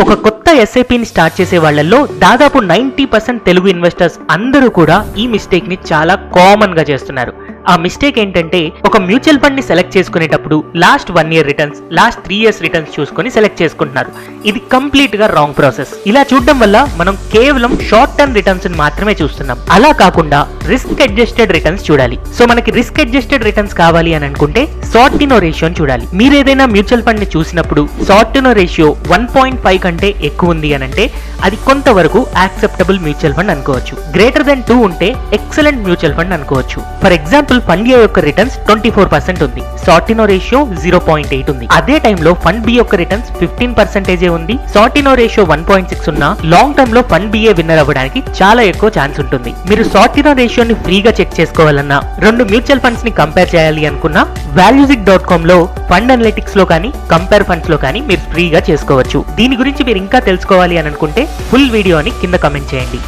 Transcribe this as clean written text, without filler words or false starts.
ఒక కొత్త ఎస్ఐపిని స్టార్ట్ చేసే వాళ్ళల్లో దాదాపు 90% తెలుగు ఇన్వెస్టర్స్ అందరూ కూడా ఈ మిస్టేక్ ని చాలా కామన్ గా చేస్తున్నారు. ఆ మిస్టేక్ ఏంటంటే ఒక మ్యూచువల్ ఫండ్ ని సెలెక్ట్ చేసుకునేటప్పుడు last 1 year returns, last 3 years returns చూసుకొని సెలెక్ట్ చేసుకుంటున్నారు. ఇది కంప్లీట్ గా రాంగ్ ప్రాసెస్. ఇలా చూడడం వల్ల మనం కేవలం షార్ట్ టర్మ్ రిటర్న్స్ మాత్రమే చూస్తున్నాం. అలా కాకుండా రిస్క్ అడ్జస్టెడ్ రిటర్న్స్ చూడాలి. సో మనకి రిస్క్ అడ్జస్టెడ్ రిటర్న్స్ కావాలి అని అనుకుంటే సార్టినో రేషియోని చూడాలి. మీరు ఏదైనా మ్యూచువల్ ఫండ్ ని చూసినప్పుడు సార్టినో రేషియో 1.5 కంటే ఎక్కువ ఉంది అని అంటే అది కొంతవరకు యాక్సెప్టబుల్ మ్యూచువల్ ఫండ్ అనుకోవచ్చు. గ్రేటర్ దెన్ 2 ఉంటే ఎక్సలెంట్ మ్యూచువల్ ఫండ్ అనుకోవచ్చు. ఫర్ ఎగ్జాంపుల్ ఫండ్ ఏ యొక్క రిటర్న్స్ 24% ఉంది, సార్టినో రేషియో 0.8 ఉంది. అదే టైంలో ఫండ్ బి యొక్క రిటర్న్స్ 15% ఉంది, సార్టినో రేషియో 1.6 ఉన్నా లాంగ్ టర్మ్ లో ఫండ్ బిఏ విన్నర్ అవ్వడానికి చాలా ఎక్కువ ఛాన్స్ ఉంటుంది. మీరు సార్టినో రేషియోని ఫ్రీగా చెక్ చేసుకోవాలన్నా, 2 మ్యూచువల్ ఫండ్స్ ని కంపేర్ చేయాలి అనుకున్నా valuesic.com లో ఫండ్ అనలిటిక్స్ లో కానీ కంపేర్ ఫండ్స్ లో కానీ మీరు ఫ్రీగా చేసుకోవచ్చు. దీని గురించి మీరు ఇంకా తెలుసుకోవాలి అని అనుకుంటే ఫుల్ వీడియోని కింద కమెంట్ చేయండి.